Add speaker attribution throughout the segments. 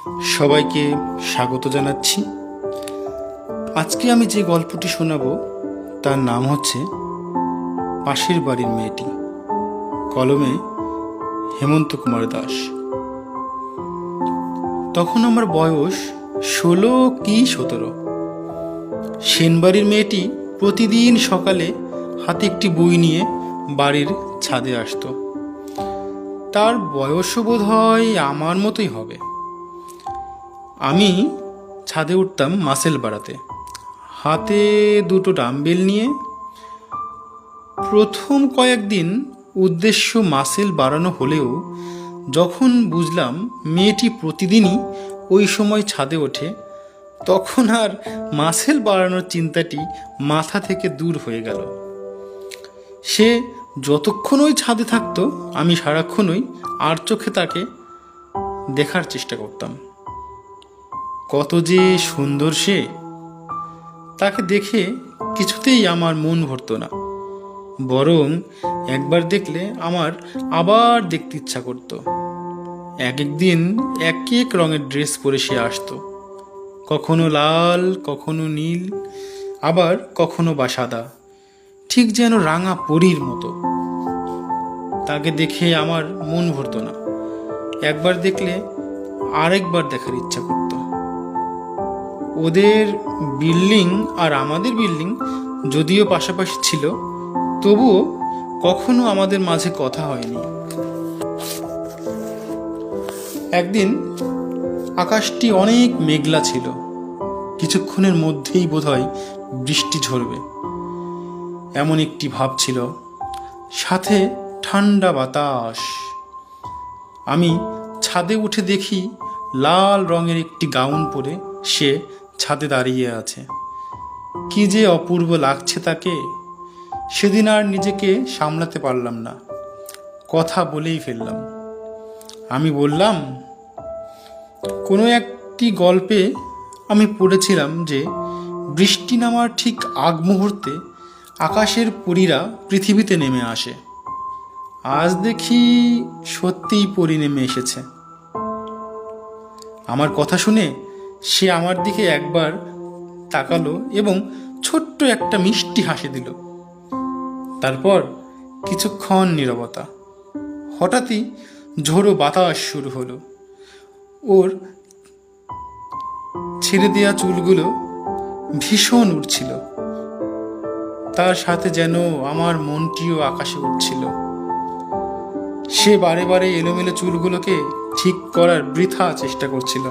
Speaker 1: সবাইকে স্বাগত জানাচ্ছি। আজকে আমি যে গল্পটি শোনাবো তার নাম হচ্ছে পাশের বাড়ির মেয়েটি। কলমে হেমন্ত কুমার দাস। তখন আমার বয়স 16 কি 17। সেনবাড়ির মেয়েটি প্রতিদিন সকালে হাতে একটি বই নিয়ে বাড়ির ছাদে আসতো। তার বয়সও বোধ হয় আমার মতোই হবে। আমি ছাদে উঠতাম মাসেল বাড়াতে, হাতে দুটো ডাম্বেল নিয়ে। প্রথম কয়েকদিন উদ্দেশ্য মাসেল বাড়ানো হলেও যখন বুঝলাম মেয়েটি প্রতিদিনই ওই সময় ছাদে ওঠে, তখন আর মাসেল বাড়ানোর চিন্তাটি মাথা থেকে দূর হয়ে গেল। সে যতক্ষণ ওই ছাদে থাকতো আমি সারাক্ষণই আর চোখে তাকে দেখার চেষ্টা করতাম। কত যে সুন্দর সে! তাকে দেখে কিছুতেই আমার মন ভরতো না, বরং একবার দেখলে আমার আবার দেখতে ইচ্ছা করতো। এক একদিন এক এক রঙের ড্রেস পরে সে আসতো, কখনো লাল, কখনো নীল, আবার কখনো বা সাদা, ঠিক যেন রাঙা পরীর মতো। তাকে দেখে আমার মন ভরতো না, একবার দেখলে আরেকবার দেখার ইচ্ছা করতো। ওদের বিল্ডিং আর আমাদের বিল্ডিং যদিও পাশাপাশি ছিল, তবুও কখনো আমাদের মাঝে কথা হয়নি। একদিন আকাশটি অনেক মেঘলা ছিল, কিছুক্ষণের মধ্যেই বোধহয় বৃষ্টি ঝরবে এমন একটি ভাব ছিল, সাথে ঠান্ডা বাতাস। আমি ছাদে উঠে দেখি লাল রঙের একটি গাউন পরে সে ছাদে দাঁড়িয়ে আছে। কি যে অপূর্ব লাগছে তাকে! সেদিন আর নিজেকে সামলাতে পারলাম না, কথা বলেই ফেললাম। আমি বললাম, কোনো একটি গল্পে আমি পড়েছিলাম যে বৃষ্টি নামার ঠিক আগ মুহূর্তে আকাশের পরীরা পৃথিবীতে নেমে আসে। আজ দেখি সত্যিই পরী নেমে এসেছে। আমার কথা শুনে সে আমার দিকে একবার তাকালো এবং ছোট্ট একটা মিষ্টি হাসি দিল। তারপর কিছুক্ষণ নীরবতা। হঠাৎই ঝোড়ো বাতাস শুরু হলো। ওর ছেড়ে দেওয়া চুলগুলো ভীষণ উড়ছিল, তার সাথে যেন আমার মনটিও আকাশে উঠছিল। সে বারে বারে এলোমেলো চুলগুলোকে ঠিক করার বৃথা চেষ্টা করছিল।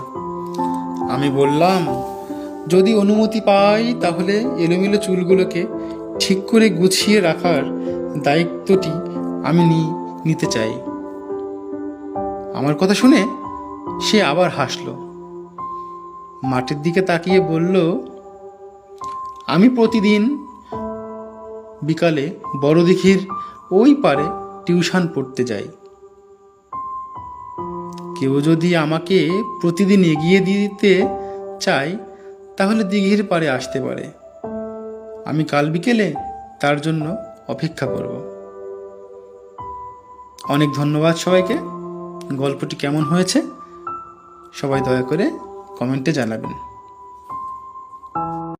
Speaker 1: আমি বললাম, যদি অনুমতি পাই তাহলে এলোমেলো চুলগুলোকে ঠিক করে গুছিয়ে রাখার দায়িত্বটি আমি নিতে চাই। আমার কথা শুনে সে আবার হাসলো, মাটির দিকে তাকিয়ে বলল, আমি প্রতিদিন বিকালে বড় দিঘির ওই পারে টিউশন পড়তে যাই। কেউ যদি আমাকে প্রতিদিন এগিয়ে দিতে চায় তাহলে দিঘির পাড়ে আসতে পারে। আমি কাল বিকেলে তার জন্য অপেক্ষা করব। অনেক ধন্যবাদ সবাইকে। গল্পটি কেমন হয়েছে সবাই দয়া করে কমেন্টে জানাবেন।